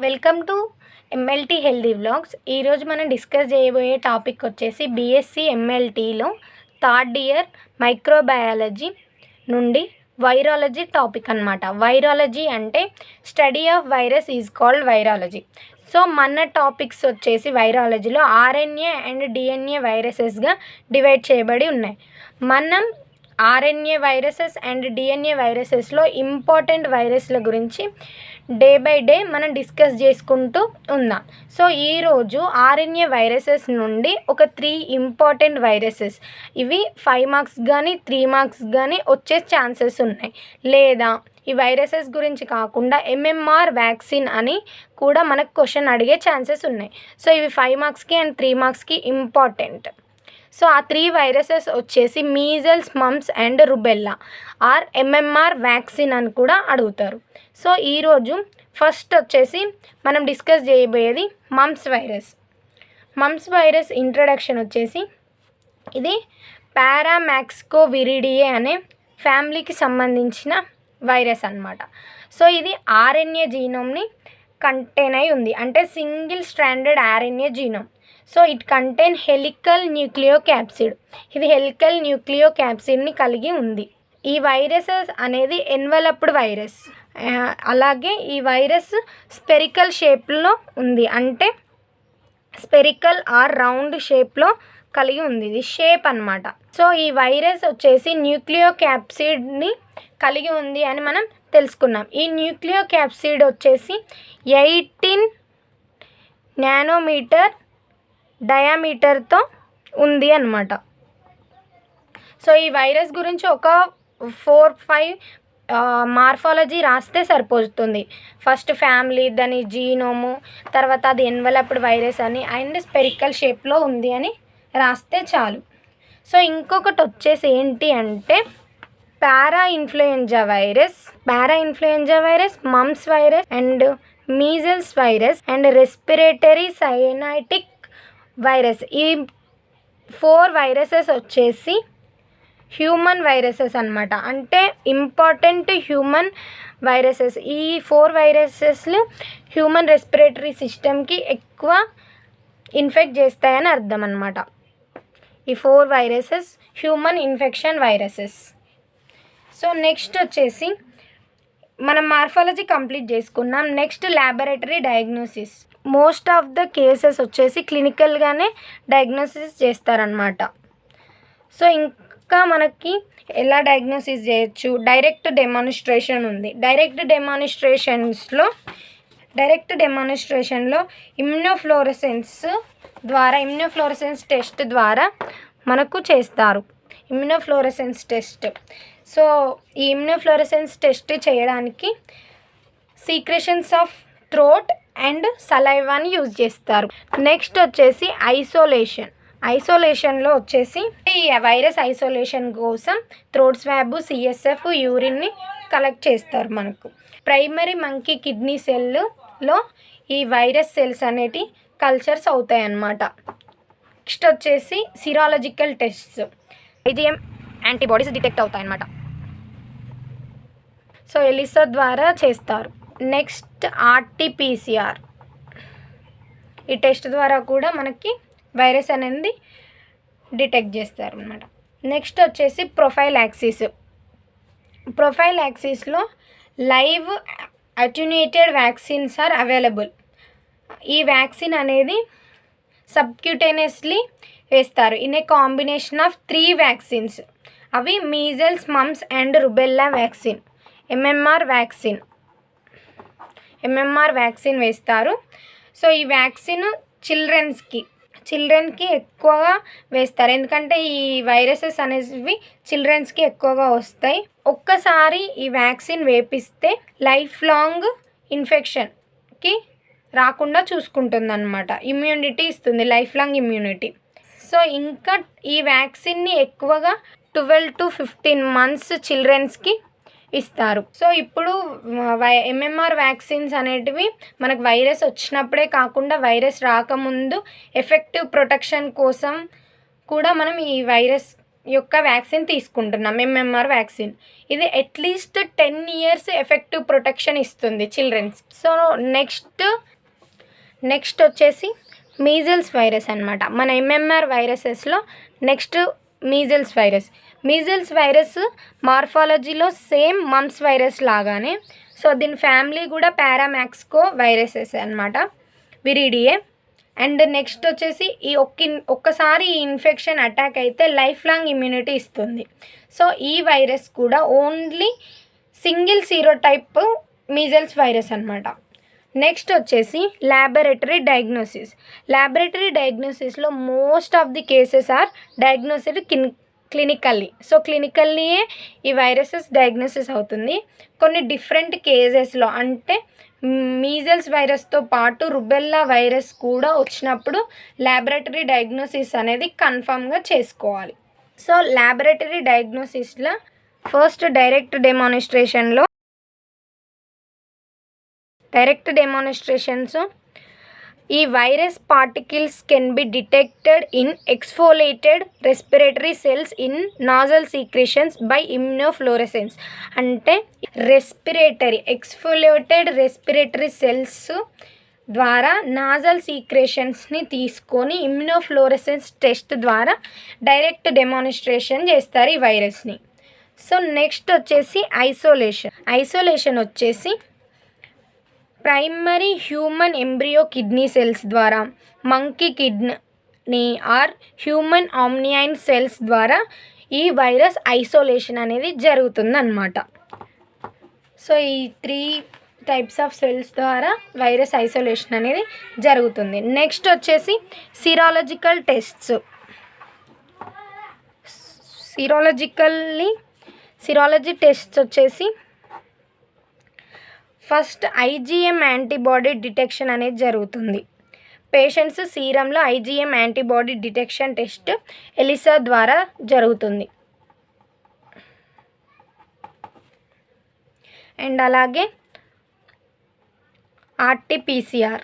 Welcome to MLT healthy vlogs. ఈరోజు మనం discuss చేయబోయే టాపిక్ వచ్చేసి బీఎస్సీ ఎంఎల్టీలో థర్డ్ ఇయర్ మైక్రోబయాలజీ నుండి వైరాలజీ టాపిక్ అన్నమాట. వైరాలజీ అంటే study of virus is called virology. So మన టాపిక్స్ వచ్చేసి వైరాలజీలో ఆర్ఎన్ఏ అండ్ డిఎన్ఏ వైరసెస్గా డివైడ్ చేయబడి ఉన్నాయి. మనం ఆర్ఎన్ఏ వైరసెస్ అండ్ డిఎన్ఏ వైరసెస్లో ఇంపార్టెంట్ వైరస్ల గురించి డే బై డే మనం డిస్కస్ చేసుకుంటూ ఉందాం. సో ఈరోజు ఆర్ఎన్ఏ వైరసెస్ నుండి ఒక 3 ఇంపార్టెంట్ వైరసెస్, ఇవి 5 మార్క్స్ కానీ 3 మార్క్స్ కానీ వచ్చే ఛాన్సెస్ ఉన్నాయి. లేదా ఈ వైరసెస్ గురించి కాకుండా ఎంఎంఆర్ వ్యాక్సిన్ అని కూడా మనకు క్వశ్చన్ అడిగే ఛాన్సెస్ ఉన్నాయి. సో ఇవి 5 మార్క్స్కి అండ్ 3 మార్క్స్కి ఇంపార్టెంట్. సో ఆ 3 వైరసెస్ వచ్చేసి measles, mumps and rubella are MMR vaccine అని కూడా అడుగుతారు. సో ఈరోజు ఫస్ట్ వచ్చేసి మనం డిస్కస్ చేయబోయేది mumps virus. Mumps virus introduction వచ్చేసి ఇది పారామాక్స్కోవిరిడియే అనే ఫ్యామిలీకి సంబంధించిన వైరస్ అన్నమాట. సో ఇది ఆర్ఎన్ఏ జీనోమ్ని కంటైన్ అయి ఉంది, అంటే single stranded RNA genome. So it contain helical nucleocapsid. ఇది హెలికల్ న్యూక్లియోక్యాప్సిడ్ని కలిగి ఉంది. ఈ వైరసెస్ అనేది ఎన్వలప్డ్ వైరస్. అలాగే ఈ వైరస్ స్పెరికల్ షేప్లో ఉంది, అంటే స్పెరికల్ ఆర్ రౌండ్ షేప్లో కలిగి ఉంది. ఇది షేప్ అన్నమాట. సో ఈ వైరస్ వచ్చేసి న్యూక్లియోక్యాప్సిడ్ని కలిగి ఉంది అని మనం తెలుసుకున్నాం. ఈ న్యూక్లియోక్యాప్సిడ్ వచ్చేసి 18 నానోమీటర్ డయామీటర్తో ఉంది అన్నమాట. సో ఈ వైరస్ గురించి ఒక 4-5 మార్ఫాలజీ రాస్తే సరిపోతుంది. ఫస్ట్ ఫ్యామిలీ, దాని జీనోము, తర్వాత అది ఎన్వలప్డ్ వైరస్ అని అండ్ స్పెరికల్ షేప్లో ఉంది అని రాస్తే చాలు. సో ఇంకొకటి వచ్చేసి ఏంటి అంటే para influenza virus, mumps virus and measles virus and respiratory syncytial virus. ఈ 4 వైరసెస్ వచ్చేసి హ్యూమన్ వైరసెస్ అన్నమాట, అంటే ఇంపార్టెంట్ హ్యూమన్ వైరసెస్. ఈ 4 వైరసెస్లు హ్యూమన్ రెస్పిరేటరీ సిస్టమ్కి ఎక్కువ ఇన్ఫెక్ట్ చేస్తాయని అర్థం అన్నమాట. ఈ 4 viruses human infection viruses. So next వచ్చేసి మనం మార్ఫాలజీ కంప్లీట్ చేసుకున్నాం. Next laboratory diagnosis. Most of the cases వచ్చేసి క్లినికల్గానే డయాగ్నోసిస్ చేస్తారనమాట. సో ఇంకా మనకి ఎలా డయాగ్నోసిస్ చేయొచ్చు? డైరెక్ట్ డెమాన్స్ట్రేషన్ ఉంది. డైరెక్ట్ డెమాన్స్ట్రేషన్లో ఇమ్యునోఫ్లోరెసెన్స్ టెస్ట్ ద్వారా మనకు చేస్తారు. Immunofluorescence test. సో ఈ ఇమ్యునోఫ్లోరెసెన్స్ టెస్ట్ చేయడానికి సీక్రెషన్స్ ఆఫ్ థ్రోట్ అండ్ సలైవాని యూజ్ చేస్తారు. నెక్స్ట్ వచ్చేసి ఐసోలేషన్లో వచ్చేసి ఈ వైరస్ ఐసోలేషన్ కోసం థ్రోట్ స్వాబ్, సిఎస్ఎఫ్, యూరిన్ని కలెక్ట్ చేస్తారు. మనకు ప్రైమరీ మంకీ కిడ్నీ సెల్లో ఈ వైరస్ సెల్స్ అనేటి కల్చర్స్ అవుతాయి అన్నమాట. నెక్స్ట్ వచ్చేసి సిరాలజికల్ టెస్ట్స్. ఐజిఎం యాంటీబాడీస్ డిటెక్ట్ అవుతాయి అన్నమాట. సో ఎలిసా ద్వారా చేస్తారు. Next RTPCR. ఈ టెస్ట్ ద్వారా కూడా మనకి వైరస్ అనేది డిటెక్ట్ చేస్తారు అన్నమాట. నెక్స్ట్ వచ్చేసి ప్రొఫైలాక్సిస్లో live attenuated vaccines are available. ఈ వ్యాక్సిన్ అనేది సబ్క్యూటేనియస్లీ వేస్తారు in a combination of 3 vaccines. అవి measles, mumps and rubella vaccine, MMR vaccine వేస్తారు. సో ఈ వ్యాక్సిన్ చిల్డ్రన్కి ఎక్కువగా వేస్తారు, ఎందుకంటే ఈ వైరసెస్ అనేవి చిల్డ్రన్స్కి ఎక్కువగా వస్తాయి. ఒక్కసారి ఈ వ్యాక్సిన్ వేపిస్తే లైఫ్ లాంగ్ ఇన్ఫెక్షన్కి రాకుండా చూసుకుంటుంది అన్నమాట. ఇమ్యూనిటీ ఇస్తుంది, లైఫ్ లాంగ్ ఇమ్యూనిటీ. సో ఇంకా ఈ వ్యాక్సిన్ని ఎక్కువగా 12 to 15 months చిల్డ్రన్స్కి ఇస్తారు. సో ఇప్పుడు ఎంఎంఆర్ వ్యాక్సిన్స్ అనేటివి మనకు వైరస్ వచ్చినప్పుడే కాకుండా వైరస్ రాకముందు ఎఫెక్టివ్ ప్రొటెక్షన్ కోసం కూడా మనం ఈ వైరస్ యొక్క వ్యాక్సిన్ తీసుకుంటున్నాం, ఎంఎంఆర్ వ్యాక్సిన్. ఇది అట్లీస్ట్ 10 years ఎఫెక్టివ్ ప్రొటెక్షన్ ఇస్తుంది చిల్డ్రన్స్. సో నెక్స్ట్ వచ్చేసి మీజిల్స్ వైరస్ అనమాట. మన ఎంఎంఆర్ వైరసెస్లో నెక్స్ట్ మీజిల్స్ వైరస్ మార్ఫాలజీలో సేమ్ మమ్స్ వైరస్ లాగానే. సో దీని ఫ్యామిలీ కూడా పారామాక్స్కో వైరసెస్ అనమాట, విరిడియే. అండ్ నెక్స్ట్ వచ్చేసి ఒక్కసారి ఈ ఇన్ఫెక్షన్ అటాక్ అయితే లైఫ్ లాంగ్ ఇమ్యూనిటీ ఇస్తుంది. సో ఈ వైరస్ కూడా only single serotype measles virus అనమాట. నెక్స్ట్ వచ్చేసి ల్యాబొరేటరీ డయాగ్నోసిస్లో most of the cases are diagnosed clinically. So క్లినికల్లీయే ఈ వైరసెస్ డయాగ్నోసిస్ అవుతుంది. కొన్ని డిఫరెంట్ కేసెస్లో అంటే మీజల్స్ వైరస్తో పాటు రుబెల్లా వైరస్ కూడా వచ్చినప్పుడు ల్యాబొరేటరీ డయాగ్నోసిస్ అనేది కన్ఫర్మ్గా చేసుకోవాలి. సో ల్యాబొరేటరీ డయాగ్నోసిస్లో ఫస్ట్ డైరెక్ట్ డెమాన్స్ట్రేషన్స్ ఈ virus particles can be detected in exfoliated respiratory cells in nasal secretions by immunofluorescence. అంటే ఎక్స్ఫోలేటెడ్ రెస్పిరేటరీ సెల్స్ ద్వారా నాజల్ సీక్రెషన్స్ని తీసుకొని ఇమ్యునోఫ్లోరెసెన్స్ టెస్ట్ ద్వారా డైరెక్ట్ డెమాన్స్ట్రేషన్ చేస్తారు ఈ వైరస్ని. సో నెక్స్ట్ వచ్చేసి ఐసోలేషన్ వచ్చేసి primary human embryo kidney cells ద్వారా, monkey kidney or human amnion cells ద్వారా ఈ వైరస్ ఐసోలేషన్ అనేది జరుగుతుందన్నమాట. సో ఈ 3 types ఆఫ్ సెల్స్ ద్వారా వైరస్ ఐసోలేషన్ అనేది జరుగుతుంది. నెక్స్ట్ వచ్చేసి సిరాలజీ టెస్ట్స్ వచ్చేసి ఫస్ట్ IgM యాంటీబాడీ డిటెక్షన్ అనేది జరుగుతుంది. పేషెంట్స్ సీరంలో IgM antibody detection test ELISA ద్వారా జరుగుతుంది. అండ్ అలాగే RT-PCR.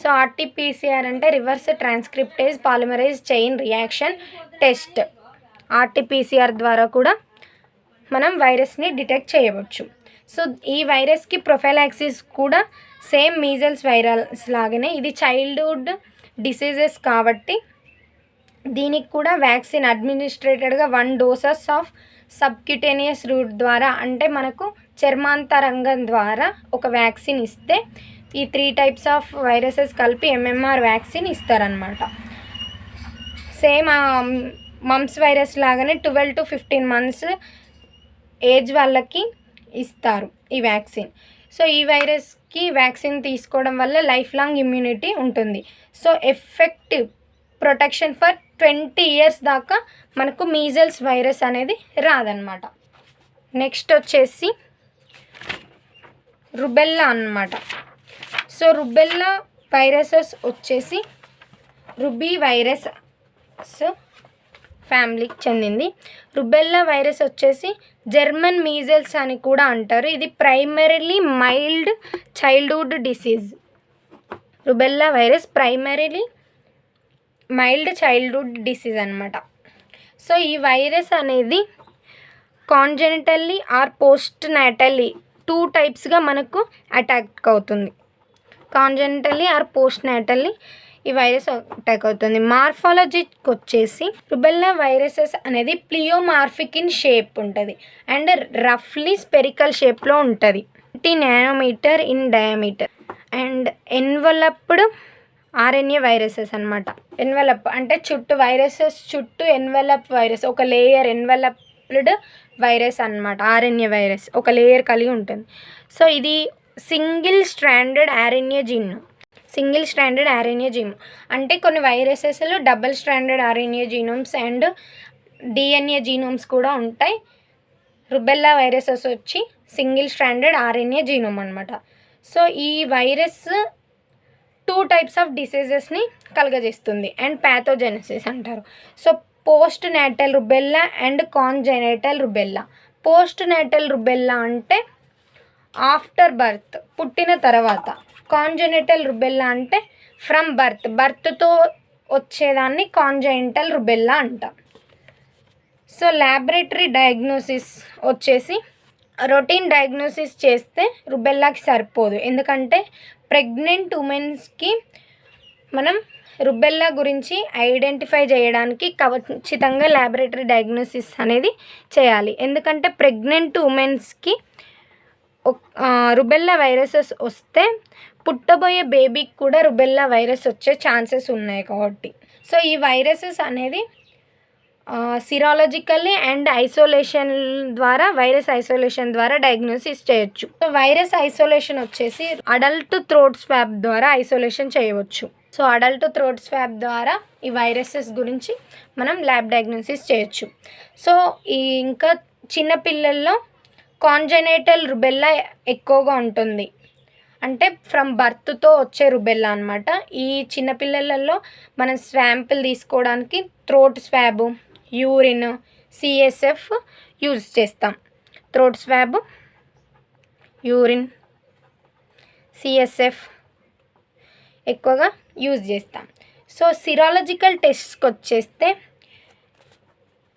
సో RT-PCR అంటే reverse transcriptase polymerase chain reaction test. RT-PCR ద్వారా కూడా మనం వైరస్ని డిటెక్ట్ చేయవచ్చు. సో ఈ వైరస్కి ప్రొఫైలాక్సిస్ కూడా సేమ్ మీజల్స్ వైరస్ లాగానే, ఇది చైల్డ్హుడ్ డిసీజెస్ కాబట్టి దీనికి కూడా వ్యాక్సిన్ అడ్మినిస్ట్రేటెడ్గా 1 dose ఆఫ్ సబ్క్యూటేనియస్ రూట్ ద్వారా, అంటే మనకు చర్మాంతరంగం ద్వారా ఒక వ్యాక్సిన్ ఇస్తే ఈ 3 types ఆఫ్ వైరసెస్ కలిపి ఎంఎంఆర్ వ్యాక్సిన్ ఇస్తారనమాట. సేమ్ మమ్స్ వైరస్ లాగానే 12 to 15 months ఏజ్ వాళ్ళకి ఇస్తారు ఈ వ్యాక్సిన్. సో ఈ వైరస్కి వ్యాక్సిన్ తీసుకోవడం వల్ల లైఫ్ లాంగ్ ఇమ్యూనిటీ ఉంటుంది. So effective protection for 20 years దాకా మనకు మీజల్స్ వైరస్ అనేది రాదనమాట. నెక్స్ట్ వచ్చేసి రుబెల్లా అన్నమాట. సో రుబెల్లా వైరసెస్ వచ్చేసి రుబీ వైరస్ ఫ్యామిలీకి చెందింది. రుబెల్లా వైరస్ వచ్చేసి జర్మన్ మీజల్స్ అని కూడా అంటారు. ఇది primarily mild childhood disease. Rubella virus primarily mild childhood disease అనమాట. సో ఈ వైరస్ అనేది కాంజెనిటల్లీ ఆర్ పోస్ట్ నాటల్లీ 2 typesగా మనకు అటాక్ అవుతుంది. కాంజెనిటల్లీ ఆర్ పోస్ట్ నాటల్లీ ఈ వైరస్ అటాక్ అవుతుంది. మార్ఫాలజీకి వచ్చేసి రుబెల్లా వైరసెస్ అనేది ప్లియోమార్ఫిక్ ఇన్ షేప్ ఉంటుంది అండ్ రఫ్లీ స్పెరికల్ షేప్లో ఉంటుంది. 20 nanometer in diameter and enveloped RNA viruses అనమాట. ఎన్వలప్ అంటే వైరసెస్ చుట్టూ ఎన్వలప్ వైరస్, ఒక లేయర్ ఎన్వలప్డ్ వైరస్ అనమాట. RNA వైరస్ ఒక లేయర్ కలిగి ఉంటుంది. సో ఇది సింగిల్ స్ట్రాండెడ్ RNA జీన్ అంటే కొన్ని వైరసెస్లో double stranded RNA genomes and DNA genomes కూడా ఉంటాయి. రుబెల్లా వైరసెస్ వచ్చి సింగిల్ స్ట్రాండెడ్ RNA జీనోమ్ అనమాట. సో ఈ వైరస్ 2 types ఆఫ్ డిసీజెస్ని కలుగజేస్తుంది అండ్ ప్యాథోజెనసిస్ అంటారు. So post natal rubella and congenital rubella. Post natal rubella అంటే ఆఫ్టర్ బర్త్, పుట్టిన తర్వాత. కాంజెనిటల్ రుబెల్లా అంటే ఫ్రమ్ బర్త్తో వచ్చేదాన్ని కాంజెనిటల్ రుబెల్లా అంటాం. సో ల్యాబొరేటరీ డయాగ్నోసిస్ వచ్చేసి రొటీన్ డయాగ్నోసిస్ చేస్తే రుబెల్లాకి సరిపోదు, ఎందుకంటే ప్రెగ్నెంట్ ఉమెన్స్కి మనం రుబెల్లా గురించి ఐడెంటిఫై చేయడానికి ఖచ్చితంగా ల్యాబొరేటరీ డయాగ్నోసిస్ అనేది చేయాలి. ఎందుకంటే ప్రెగ్నెంట్ ఉమెన్స్కి రుబెల్లా వైరసెస్ వస్తే పుట్టబోయే బేబీకి కూడా రుబెల్లా వైరస్ వచ్చే ఛాన్సెస్ ఉన్నాయి కాబట్టి. సో ఈ వైరసెస్ అనేది సిరాలజికల్లీ అండ్ ఐసోలేషన్ ద్వారా వైరస్ ఐసోలేషన్ ద్వారా డయాగ్నోసిస్ చేయొచ్చు. సో వైరస్ ఐసోలేషన్ వచ్చేసి అడల్ట్ థ్రోట్ స్వాబ్ ద్వారా ఐసోలేషన్ చేయవచ్చు. సో అడల్ట్ థ్రోట్ స్వాబ్ ద్వారా ఈ వైరసెస్ గురించి మనం ల్యాబ్ డయాగ్నోసిస్ చేయొచ్చు. సో ఇంకా చిన్నపిల్లల్లో కాంజెనైటల్ రుబెల్లా ఎక్కువగా ఉంటుంది, అంటే ఫ్రమ్ బర్త్తో వచ్చే రుబెల్లా అనమాట. ఈ చిన్నపిల్లలలో మనం శాంపిల్ తీసుకోవడానికి throat swab, urine, CSF use చేస్తాం. థ్రోట్ స్వాబ్, యూరిన్, సిఎస్ఎఫ్ ఎక్కువగా యూజ్ చేస్తాం. సో సిరాలజికల్ టెస్ట్కి వచ్చేస్తే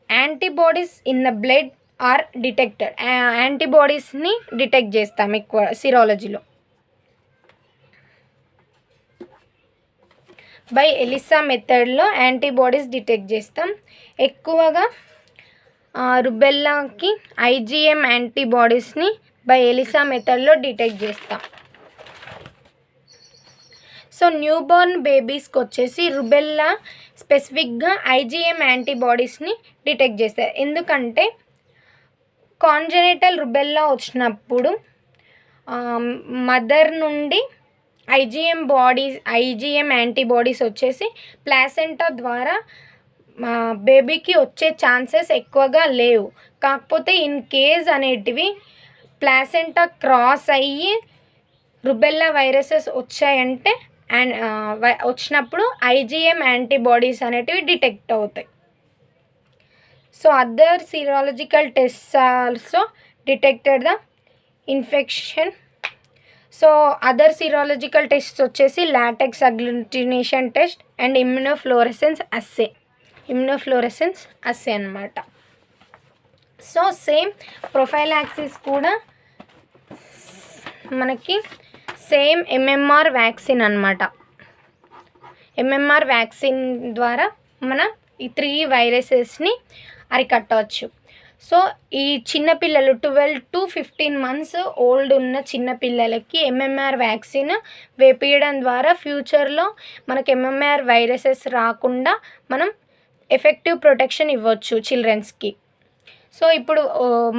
antibodies in the blood are detected. యాంటీబాడీస్ని డిటెక్ట్ చేస్తాం ఎక్కువ సిరాలజీలో. బై ఎలిసా మెథడ్లో యాంటీబాడీస్ డిటెక్ట్ చేస్తాం. ఎక్కువగా రుబెల్లాకి ఐజీఎం యాంటీబాడీస్ని బై ఎలిసా మెథడ్లో డిటెక్ట్ చేస్తాం. సో న్యూబార్న్ బేబీస్కి వచ్చేసి రుబెల్లా స్పెసిఫిక్గా ఐజీఎం యాంటీబాడీస్ని డిటెక్ట్ చేస్తారు. ఎందుకంటే కాంజెనిటల్ రుబెల్లా వచ్చినప్పుడు మదర్ నుండి ఐజీఎం యాంటీబాడీస్ వచ్చేసి ప్లాసెంటా ద్వారా బేబీకి వచ్చే ఛాన్సెస్ ఎక్కువగా లేవు. కాకపోతే ఇన్ కేస్ అనేటివి ప్లాసెంటా క్రాస్ అయ్యి రుబెల్లా వైరసెస్ వచ్చాయంటే వచ్చినప్పుడు ఐజీఎం యాంటీబాడీస్ అనేటివి డిటెక్ట్ అవుతాయి. So other serological tests also detected the infection. So other serological tests వచ్చేసి latex agglutination test and immunofluorescence assay అన్నమాట. సో సేమ్ ప్రొఫైలాక్సిస్ కూడా మనకి సేమ్ ఎంఎంఆర్ వ్యాక్సిన్ అన్నమాట. ఎంఎంఆర్ వ్యాక్సిన్ ద్వారా మనం ఈ 3 వైరసెస్ని అరికట్టవచ్చు. సో ఈ చిన్నపిల్లలు 12 to 15 months ఓల్డ్ ఉన్న చిన్నపిల్లలకి ఎంఎంఆర్ వ్యాక్సిన్ వేపించడం ద్వారా ఫ్యూచర్లో మనకి ఎంఎంఆర్ వైరసెస్ రాకుండా మనం ఎఫెక్టివ్ ప్రొటెక్షన్ ఇవ్వచ్చు చిల్డ్రన్స్కి. సో ఇప్పుడు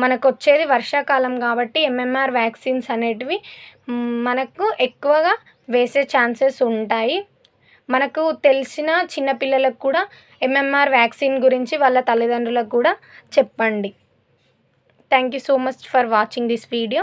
మనకు వచ్చేది వర్షాకాలం కాబట్టి ఎంఎంఆర్ వ్యాక్సిన్స్ అనేటివి మనకు ఎక్కువగా వేసే ఛాన్సెస్ ఉంటాయి. మనకు తెలిసిన చిన్నపిల్లలకు కూడా ఎంఎంఆర్ వ్యాక్సిన్ గురించి వాళ్ళ తల్లిదండ్రులకు కూడా చెప్పండి. Thank you so much for watching this video.